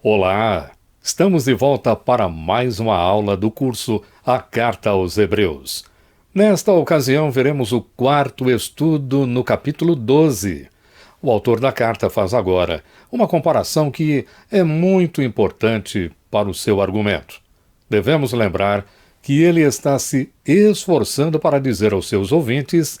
Olá! Estamos de volta para mais uma aula do curso A Carta aos Hebreus. Nesta ocasião, veremos o quarto estudo no capítulo 12. O autor da carta faz agora uma comparação que é muito importante para o seu argumento. Devemos lembrar que ele está se esforçando para dizer aos seus ouvintes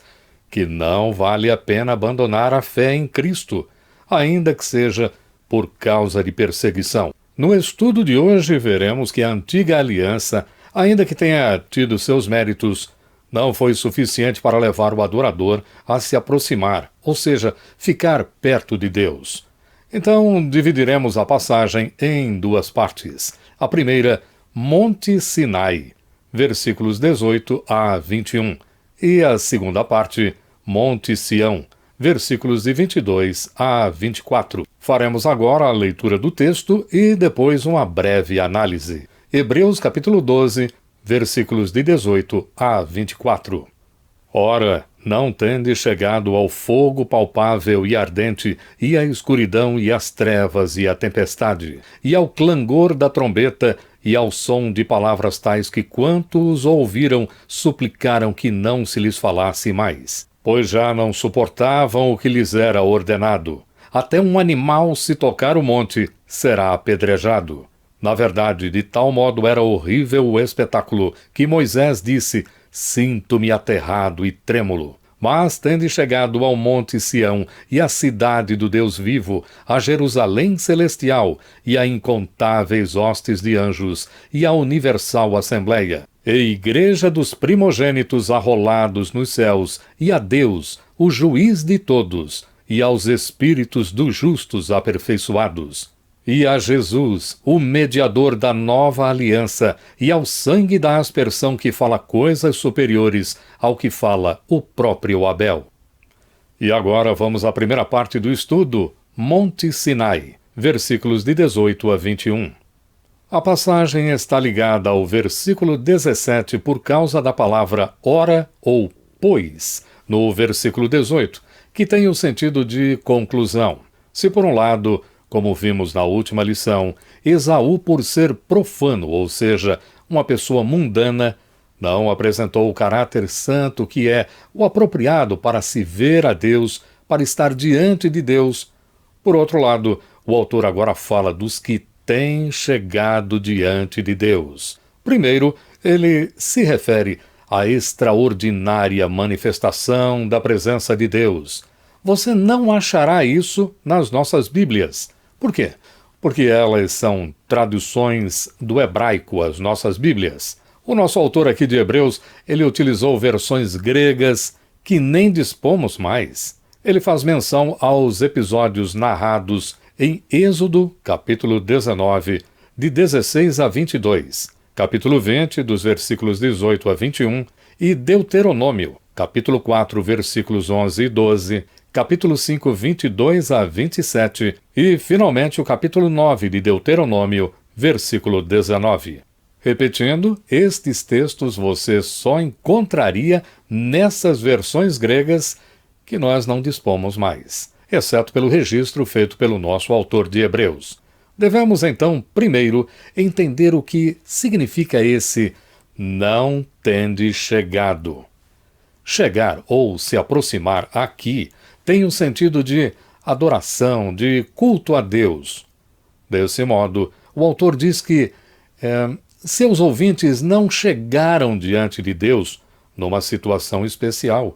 que não vale a pena abandonar a fé em Cristo, ainda que seja por causa de perseguição. No estudo de hoje, veremos que a antiga aliança, ainda que tenha tido seus méritos, não foi suficiente para levar o adorador a se aproximar, ou seja, ficar perto de Deus. Então, dividiremos a passagem em duas partes. A primeira, Monte Sinai, versículos 18 a 21, e a segunda parte, Monte Sião, versículos de 22 a 24. Faremos agora a leitura do texto e depois uma breve análise. Hebreus capítulo 12, versículos de 18 a 24. Ora, não tendes chegado ao fogo palpável e ardente, e à escuridão e às trevas e à tempestade, e ao clangor da trombeta, e ao som de palavras tais que quantos ouviram suplicaram que não se lhes falasse mais, pois já não suportavam o que lhes era ordenado. Até um animal, se tocar o monte, será apedrejado. Na verdade, de tal modo era horrível o espetáculo, que Moisés disse: sinto-me aterrado e trêmulo. Mas tende chegado ao monte Sião, e à cidade do Deus vivo, a Jerusalém celestial, e a incontáveis hostes de anjos, e a universal assembleia, e igreja dos primogênitos arrolados nos céus, e a Deus, o juiz de todos, e aos espíritos dos justos aperfeiçoados, e a Jesus, o mediador da nova aliança, e ao sangue da aspersão que fala coisas superiores ao que fala o próprio Abel. E agora vamos à primeira parte do estudo, Monte Sinai, versículos de 18 a 21. A passagem está ligada ao versículo 17 por causa da palavra ora ou pois, no versículo 18, que tem o sentido de conclusão. Se por um lado, como vimos na última lição, Esaú, por ser profano, ou seja, uma pessoa mundana, não apresentou o caráter santo que é o apropriado para se ver a Deus, para estar diante de Deus. Por outro lado, o autor agora fala dos que têm chegado diante de Deus. Primeiro, ele se refere à extraordinária manifestação da presença de Deus. Você não achará isso nas nossas Bíblias. Por quê? Porque elas são traduções do hebraico, as nossas Bíblias. O nosso autor aqui de Hebreus, ele utilizou versões gregas que nem dispomos mais. Ele faz menção aos episódios narrados em Êxodo, capítulo 19, de 16 a 22, capítulo 20, dos versículos 18 a 21, e Deuteronômio, capítulo 4, versículos 11 e 12, capítulo 5, 22 a 27 e, finalmente, o capítulo 9 de Deuteronômio, versículo 19. Repetindo, estes textos você só encontraria nessas versões gregas que nós não dispomos mais, exceto pelo registro feito pelo nosso autor de Hebreus. Devemos, então, primeiro, entender o que significa esse não tende chegado. Chegar ou se aproximar aqui tem um sentido de adoração, de culto a Deus. Desse modo, o autor diz que seus ouvintes não chegaram diante de Deus numa situação especial.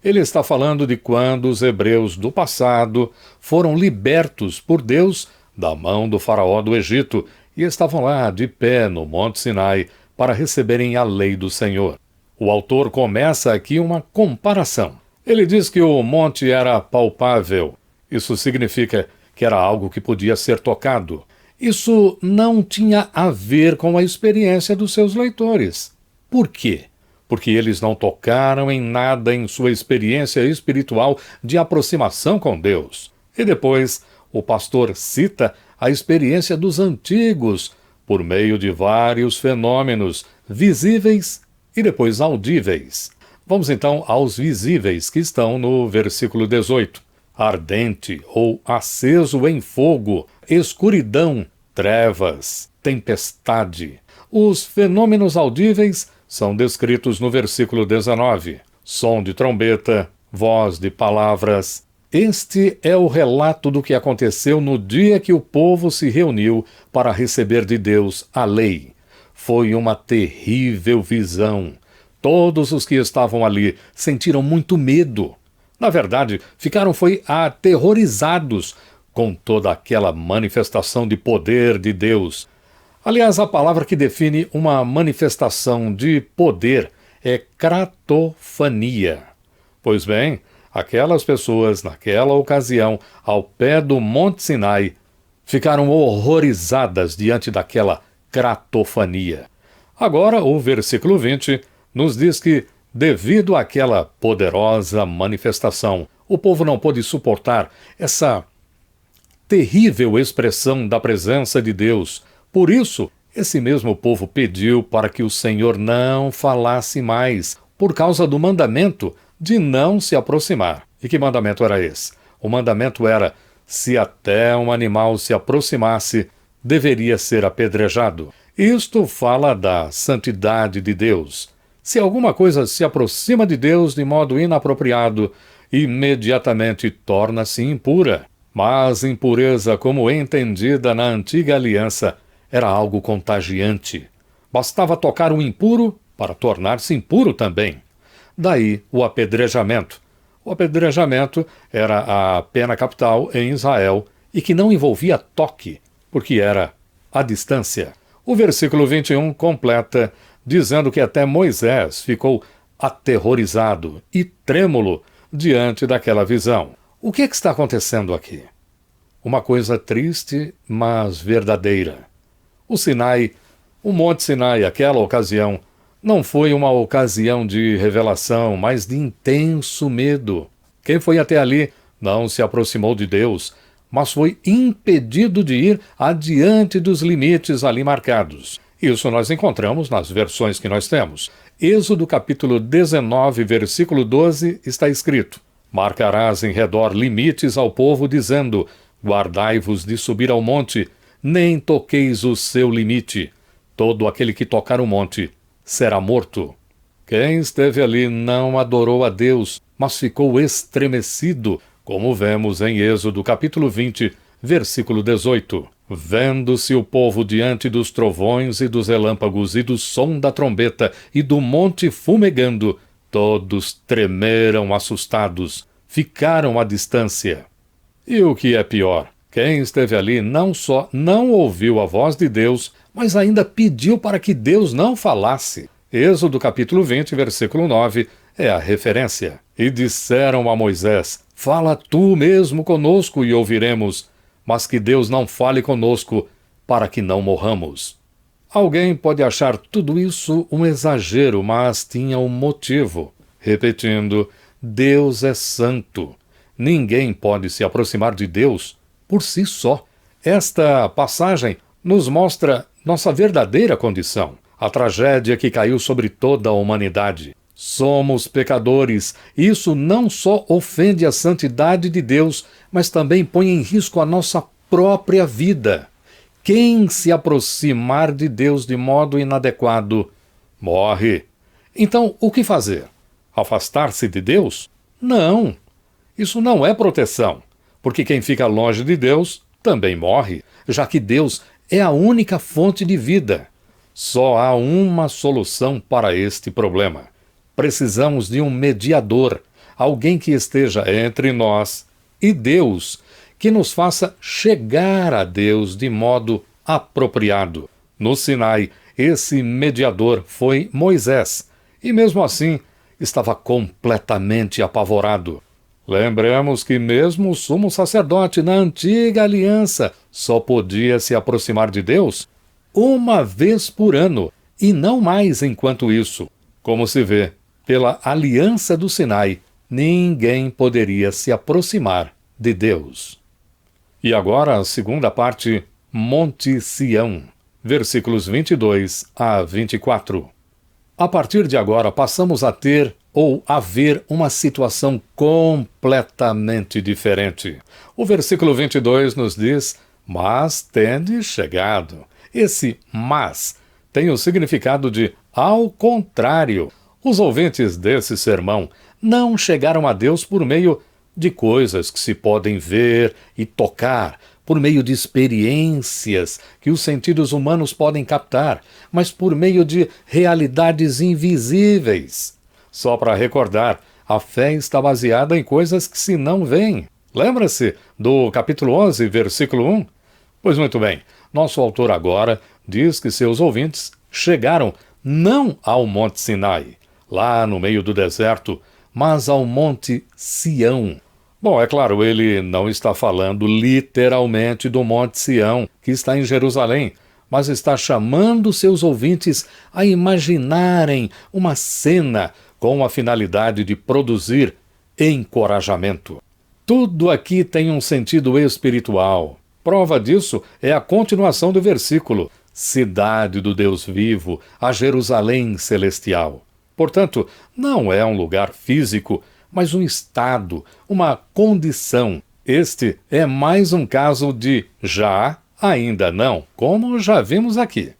Ele está falando de quando os hebreus do passado foram libertos por Deus da mão do faraó do Egito e estavam lá de pé no Monte Sinai para receberem a lei do Senhor. O autor começa aqui uma comparação. Ele diz que o monte era palpável. Isso significa que era algo que podia ser tocado. Isso não tinha a ver com a experiência dos seus leitores. Por quê? Porque eles não tocaram em nada em sua experiência espiritual de aproximação com Deus. E depois, o pastor cita a experiência dos antigos por meio de vários fenômenos visíveis e depois audíveis. Vamos então aos visíveis, que estão no versículo 18. Ardente ou aceso em fogo, escuridão trevas, tempestade. Os fenômenos audíveis são descritos no versículo 19. Som de trombeta, voz de palavras. Este é o relato do que aconteceu no dia que o povo se reuniu para receber de Deus a lei. Foi uma terrível visão. Todos os que estavam ali sentiram muito medo. Na verdade, ficaram aterrorizados com toda aquela manifestação de poder de Deus. Aliás, a palavra que define uma manifestação de poder é cratofania. Pois bem, aquelas pessoas, naquela ocasião, ao pé do Monte Sinai, ficaram horrorizadas diante daquela cratofania. Agora, o versículo 20 nos diz que, devido àquela poderosa manifestação, o povo não pôde suportar essa terrível expressão da presença de Deus. Por isso, esse mesmo povo pediu para que o Senhor não falasse mais, por causa do mandamento de não se aproximar. E que mandamento era esse? O mandamento era: se até um animal se aproximasse, deveria ser apedrejado. Isto fala da santidade de Deus. Se alguma coisa se aproxima de Deus de modo inapropriado, imediatamente torna-se impura. Mas impureza, como entendida na antiga aliança, era algo contagiante. Bastava tocar o impuro para tornar-se impuro também. Daí o apedrejamento. O apedrejamento era a pena capital em Israel e que não envolvia toque, porque era à distância. O versículo 21 completa, dizendo que até Moisés ficou aterrorizado e trêmulo diante daquela visão. O que está acontecendo aqui? Uma coisa triste, mas verdadeira. O Sinai, o Monte Sinai, aquela ocasião, não foi uma ocasião de revelação, mas de intenso medo. Quem foi até ali não se aproximou de Deus, mas foi impedido de ir adiante dos limites ali marcados. Isso nós encontramos nas versões que nós temos. Êxodo capítulo 19, versículo 12, está escrito: marcarás em redor limites ao povo, dizendo: guardai-vos de subir ao monte, nem toqueis o seu limite. Todo aquele que tocar o monte será morto. Quem esteve ali não adorou a Deus, mas ficou estremecido, como vemos em Êxodo capítulo 20, versículo 18. Vendo-se o povo diante dos trovões e dos relâmpagos e do som da trombeta e do monte fumegando, todos tremeram assustados, ficaram à distância. E o que é pior, quem esteve ali não só não ouviu a voz de Deus, mas ainda pediu para que Deus não falasse. Êxodo capítulo 20, versículo 9, é a referência. E disseram a Moisés: fala tu mesmo conosco e ouviremos, mas que Deus não fale conosco, para que não morramos. Alguém pode achar tudo isso um exagero, mas tinha um motivo. Repetindo, Deus é santo. Ninguém pode se aproximar de Deus por si só. Esta passagem nos mostra nossa verdadeira condição, a tragédia que caiu sobre toda a humanidade. Somos pecadores, e isso não só ofende a santidade de Deus, mas também põe em risco a nossa própria vida. Quem se aproximar de Deus de modo inadequado, morre. Então, o que fazer? Afastar-se de Deus? Não. Isso não é proteção, porque quem fica longe de Deus também morre, já que Deus é a única fonte de vida. Só há uma solução para este problema. Precisamos de um mediador, alguém que esteja entre nós e Deus, que nos faça chegar a Deus de modo apropriado. No Sinai, esse mediador foi Moisés, e mesmo assim estava completamente apavorado. Lembremos que mesmo o sumo sacerdote na antiga aliança só podia se aproximar de Deus uma vez por ano, e não mais enquanto isso. Como se vê, pela aliança do Sinai, ninguém poderia se aproximar de Deus. E agora a segunda parte, Monte Sião, versículos 22 a 24. A partir de agora passamos a ter ou a ver uma situação completamente diferente. O versículo 22 nos diz: mas tendes chegado. Esse mas tem o significado de ao contrário. Os ouvintes desse sermão não chegaram a Deus por meio de coisas que se podem ver e tocar, por meio de experiências que os sentidos humanos podem captar, mas por meio de realidades invisíveis. Só para recordar, a fé está baseada em coisas que se não veem. Lembra-se do capítulo 11, versículo 1? Pois muito bem, nosso autor agora diz que seus ouvintes chegaram não ao Monte Sinai, lá no meio do deserto, mas ao Monte Sião. Bom, é claro, ele não está falando literalmente do Monte Sião, que está em Jerusalém, mas está chamando seus ouvintes a imaginarem uma cena com a finalidade de produzir encorajamento. Tudo aqui tem um sentido espiritual. Prova disso é a continuação do versículo: cidade do Deus vivo, a Jerusalém celestial. Portanto, não é um lugar físico, mas um estado, uma condição. Este é mais um caso de já, ainda não, como já vimos aqui.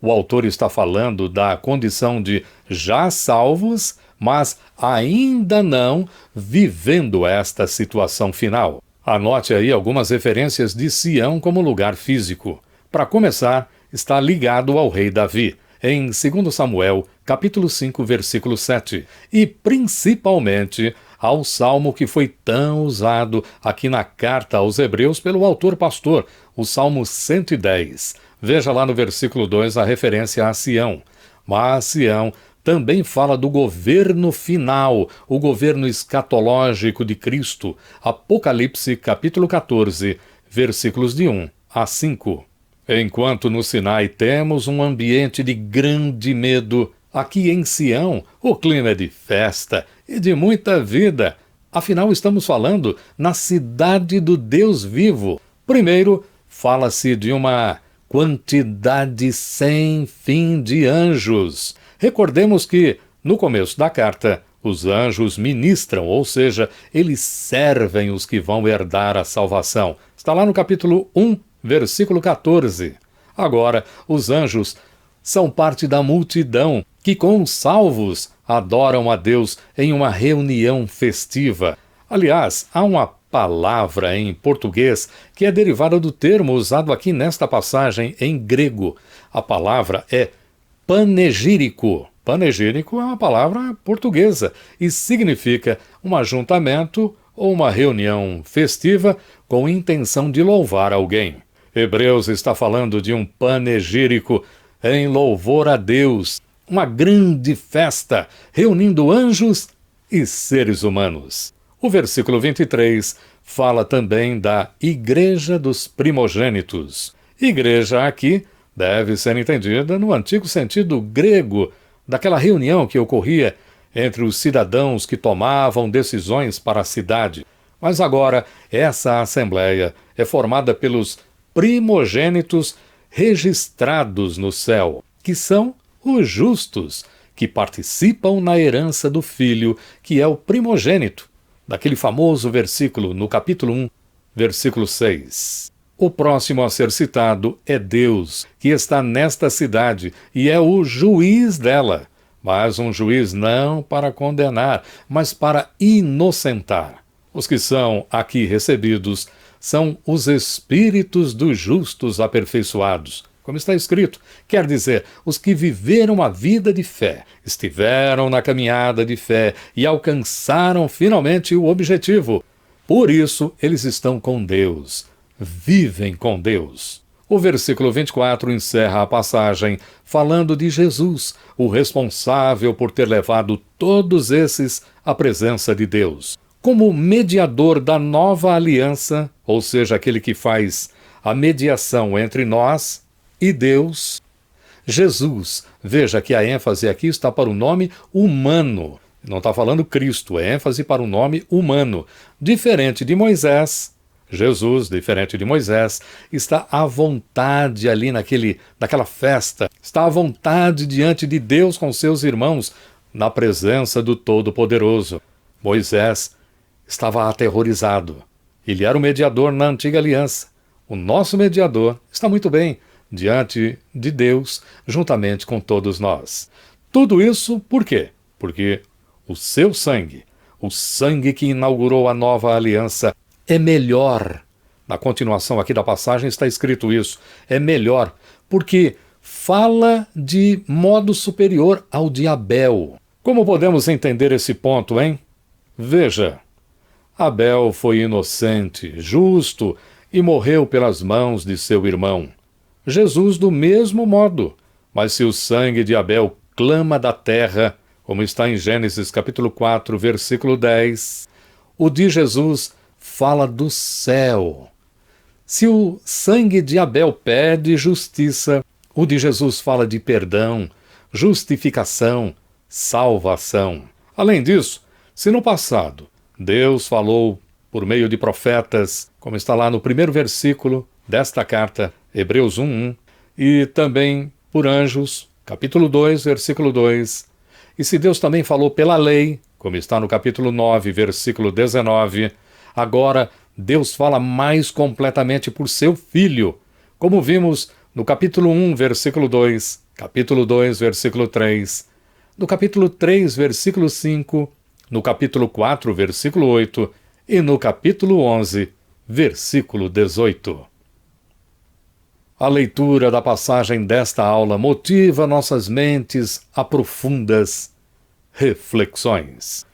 O autor está falando da condição de já salvos, mas ainda não vivendo esta situação final. Anote aí algumas referências de Sião como lugar físico. Para começar, está ligado ao rei Davi, em 2 Samuel, capítulo 5, versículo 7, e principalmente ao salmo que foi tão usado aqui na carta aos Hebreus pelo autor pastor, o Salmo 110. Veja lá no versículo 2 a referência a Sião. Mas Sião também fala do governo final, o governo escatológico de Cristo. Apocalipse, capítulo 14, versículos de 1 a 5. Enquanto no Sinai temos um ambiente de grande medo, aqui em Sião o clima é de festa e de muita vida. Afinal, estamos falando na cidade do Deus vivo. Primeiro, fala-se de uma quantidade sem fim de anjos. Recordemos que, no começo da carta, os anjos ministram, ou seja, eles servem os que vão herdar a salvação. Está lá no capítulo 1, versículo 14. Agora, os anjos são parte da multidão que, com os salvos, adoram a Deus em uma reunião festiva. Aliás, há uma palavra em português que é derivada do termo usado aqui nesta passagem em grego. A palavra é panegírico. Panegírico é uma palavra portuguesa e significa um ajuntamento ou uma reunião festiva com intenção de louvar alguém. Hebreus está falando de um panegírico em louvor a Deus, uma grande festa reunindo anjos e seres humanos. O versículo 23 fala também da Igreja dos Primogênitos. Igreja aqui deve ser entendida no antigo sentido grego, daquela reunião que ocorria entre os cidadãos que tomavam decisões para a cidade. Mas agora, essa assembleia é formada pelos primogênitos registrados no céu, que são os justos, que participam na herança do Filho, que é o primogênito, daquele famoso versículo no capítulo 1, versículo 6. O próximo a ser citado é Deus, que está nesta cidade e é o juiz dela, mas um juiz não para condenar, mas para inocentar. Os que são aqui recebidos são os espíritos dos justos aperfeiçoados. Como está escrito, quer dizer, os que viveram a vida de fé, estiveram na caminhada de fé e alcançaram finalmente o objetivo. Por isso, eles estão com Deus, vivem com Deus. O versículo 24 encerra a passagem falando de Jesus, o responsável por ter levado todos esses à presença de Deus. Como mediador da nova aliança, ou seja, aquele que faz a mediação entre nós e Deus, Jesus. Veja que a ênfase aqui está para o nome humano. Não está falando Cristo, é ênfase para o nome humano. Diferente de Moisés, Jesus, diferente de Moisés, está à vontade ali naquela festa, está à vontade diante de Deus com seus irmãos, na presença do Todo-Poderoso. Moisés estava aterrorizado. Ele era o mediador na antiga aliança. o nosso mediador, está muito bem diante de Deus, juntamente com todos nós. Tudo isso por quê? Porque o seu sangue, o sangue que inaugurou a nova aliança, é melhor. Na continuação aqui da passagem está escrito isso. É melhor, porque fala de modo superior ao de Abel. Como podemos entender esse ponto, hein? Veja, Abel foi inocente, justo e morreu pelas mãos de seu irmão. Jesus do mesmo modo. Mas se o sangue de Abel clama da terra, como está em Gênesis capítulo 4, versículo 10, o de Jesus fala do céu. Se o sangue de Abel pede justiça, o de Jesus fala de perdão, justificação, salvação. Além disso, se no passado Deus falou por meio de profetas, como está lá no primeiro versículo desta carta, Hebreus 1:1, e também por anjos, capítulo 2, versículo 2, e se Deus também falou pela lei, como está no capítulo 9, versículo 19, agora Deus fala mais completamente por seu Filho, como vimos no capítulo 1, versículo 2, capítulo 2, versículo 3, no capítulo 3, versículo 5, no capítulo 4, versículo 8 e no capítulo 11, versículo 18. A leitura da passagem desta aula motiva nossas mentes a profundas reflexões.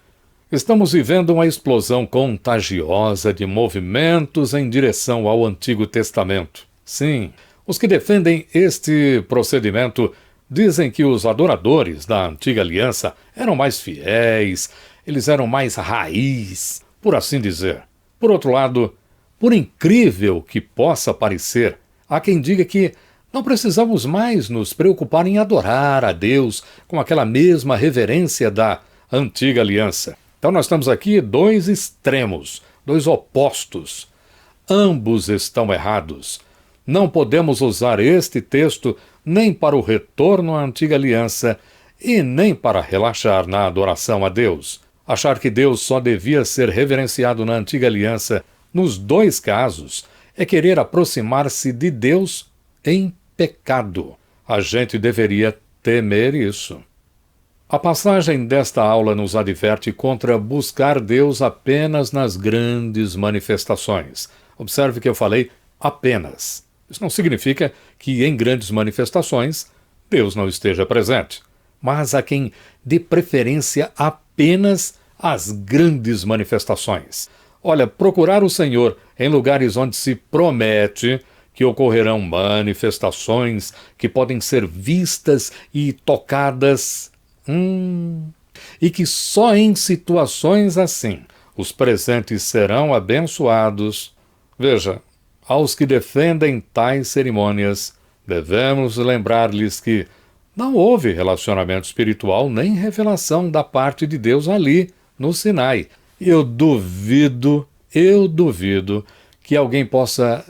Estamos vivendo uma explosão contagiosa de movimentos em direção ao Antigo Testamento. Sim, os que defendem este procedimento dizem que os adoradores da Antiga Aliança eram mais fiéis, eles eram mais raiz, por assim dizer. Por outro lado, por incrível que possa parecer, há quem diga que não precisamos mais nos preocupar em adorar a Deus com aquela mesma reverência da Antiga Aliança. Então nós temos aqui dois extremos, dois opostos. Ambos estão errados. Não podemos usar este texto nem para o retorno à Antiga Aliança e nem para relaxar na adoração a Deus. Achar que Deus só devia ser reverenciado na Antiga Aliança, nos dois casos, é querer aproximar-se de Deus em pecado. A gente deveria temer isso. A passagem desta aula nos adverte contra buscar Deus apenas nas grandes manifestações. Observe que eu falei apenas. Isso não significa que em grandes manifestações Deus não esteja presente, mas a quem dê preferência apenas às grandes manifestações. Olha, procurar o Senhor em lugares onde se promete que ocorrerão manifestações que podem ser vistas e tocadas, e que só em situações assim os presentes serão abençoados. Veja, aos que defendem tais cerimônias, devemos lembrar-lhes que não houve relacionamento espiritual nem revelação da parte de Deus ali, no Sinai. Eu duvido que alguém possa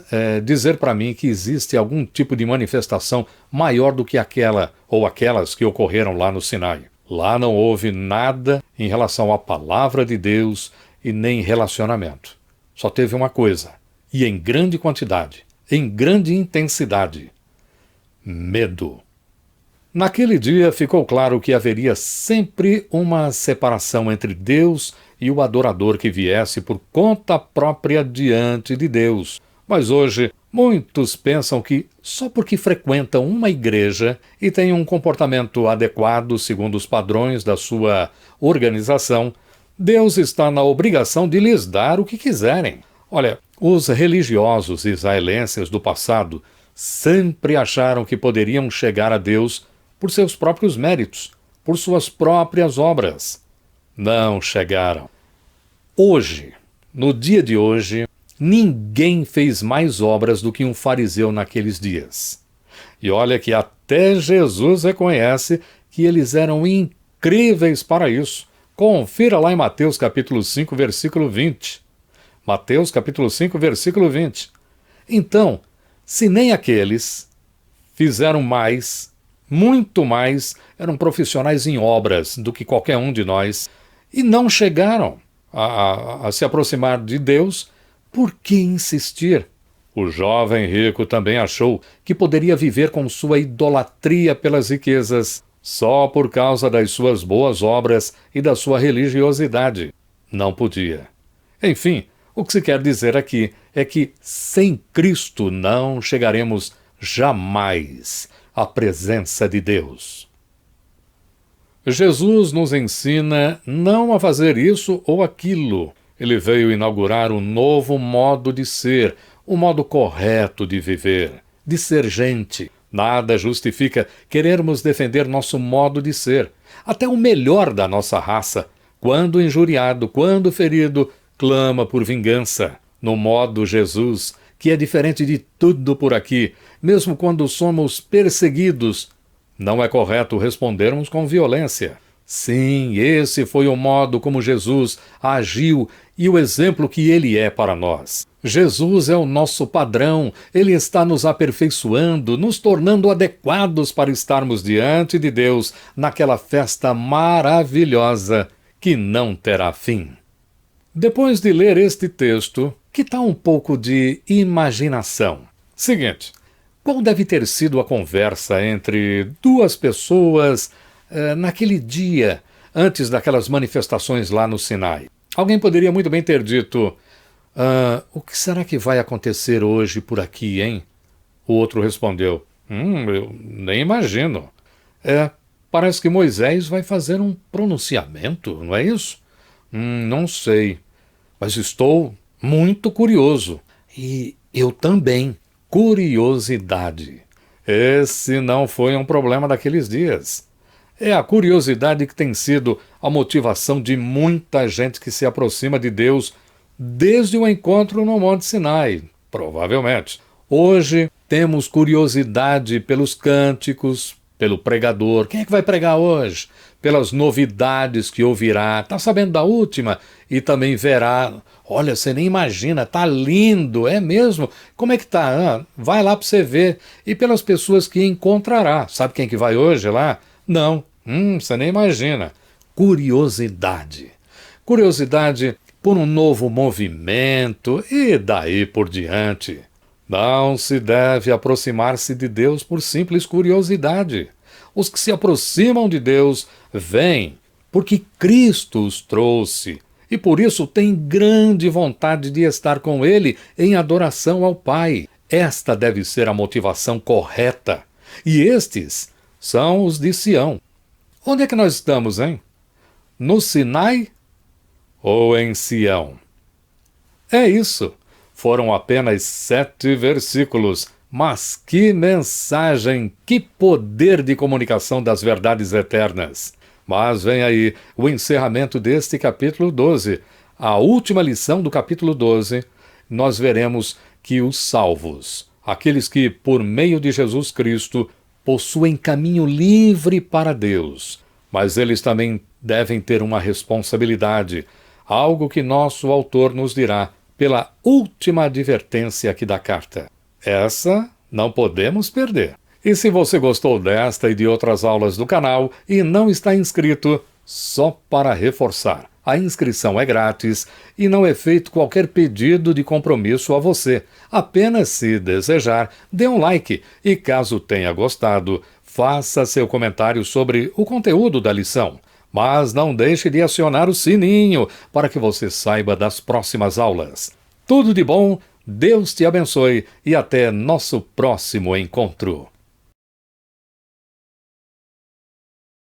dizer para mim que existe algum tipo de manifestação maior do que aquela ou aquelas que ocorreram lá no Sinai. Lá não houve nada em relação à palavra de Deus e nem relacionamento. Só teve uma coisa, e em grande quantidade, em grande intensidade: medo. Naquele dia ficou claro que haveria sempre uma separação entre Deus e o adorador que viesse por conta própria diante de Deus. Mas hoje, muitos pensam que só porque frequentam uma igreja e têm um comportamento adequado segundo os padrões da sua organização, Deus está na obrigação de lhes dar o que quiserem. Olha, os religiosos israelenses do passado sempre acharam que poderiam chegar a Deus por seus próprios méritos, por suas próprias obras. Não chegaram. Hoje, no dia de hoje, ninguém fez mais obras do que um fariseu naqueles dias. E olha que até Jesus reconhece que eles eram incríveis para isso. Confira lá em Mateus capítulo 5, versículo 20. Mateus capítulo 5, versículo 20. Então, se nem aqueles fizeram mais, muito mais, eram profissionais em obras do que qualquer um de nós, e não chegaram a se aproximar de Deus, por que insistir? O jovem rico também achou que poderia viver com sua idolatria pelas riquezas só por causa das suas boas obras e da sua religiosidade. Não podia. Enfim, o que se quer dizer aqui é que sem Cristo não chegaremos jamais à presença de Deus. Jesus nos ensina não a fazer isso ou aquilo. Ele veio inaugurar um novo modo de ser, um modo correto de viver, de ser gente. Nada justifica querermos defender nosso modo de ser, até o melhor da nossa raça, quando injuriado, quando ferido, clama por vingança. No modo Jesus, que é diferente de tudo por aqui, mesmo quando somos perseguidos, não é correto respondermos com violência. Sim, esse foi o modo como Jesus agiu e o exemplo que ele é para nós. Jesus é o nosso padrão, ele está nos aperfeiçoando, nos tornando adequados para estarmos diante de Deus naquela festa maravilhosa que não terá fim. Depois de ler este texto, que tal um pouco de imaginação? Seguinte, qual deve ter sido a conversa entre duas pessoas naquele dia, antes daquelas manifestações lá no Sinai? Alguém poderia muito bem ter dito, o que será que vai acontecer hoje por aqui, hein? O outro respondeu, eu nem imagino. Parece que Moisés vai fazer um pronunciamento, não é isso? Não sei, mas estou muito curioso. E eu também. Curiosidade. Esse não foi um problema daqueles dias. É a curiosidade que tem sido a motivação de muita gente que se aproxima de Deus desde o encontro no Monte Sinai, provavelmente. Hoje temos curiosidade pelos cânticos, pelo pregador. Quem é que vai pregar hoje? Pelas novidades que ouvirá. Está sabendo da última? E também verá. Olha, você nem imagina, tá lindo, é mesmo? Como é que tá? Vai lá para você ver. E pelas pessoas que encontrará. Sabe quem que vai hoje lá? Não. Você nem imagina. Curiosidade. Curiosidade por um novo movimento e daí por diante. Não se deve aproximar-se de Deus por simples curiosidade. Os que se aproximam de Deus vêm porque Cristo os trouxe e por isso têm grande vontade de estar com Ele em adoração ao Pai. Esta deve ser a motivação correta. E estes são os de Sião. Onde é que nós estamos, hein? No Sinai ou em Sião? É isso. Foram apenas 7 versículos, mas que mensagem, que poder de comunicação das verdades eternas. Mas vem aí o encerramento deste capítulo 12. A última lição do capítulo 12, nós veremos que os salvos, aqueles que, por meio de Jesus Cristo, possuem caminho livre para Deus, mas eles também devem ter uma responsabilidade, algo que nosso autor nos dirá pela última advertência aqui da carta. Essa não podemos perder. E se você gostou desta e de outras aulas do canal e não está inscrito, só para reforçar, a inscrição é grátis e não é feito qualquer pedido de compromisso a você. Apenas se desejar, dê um like e caso tenha gostado, faça seu comentário sobre o conteúdo da lição. Mas não deixe de acionar o sininho para que você saiba das próximas aulas. Tudo de bom, Deus te abençoe e até nosso próximo encontro.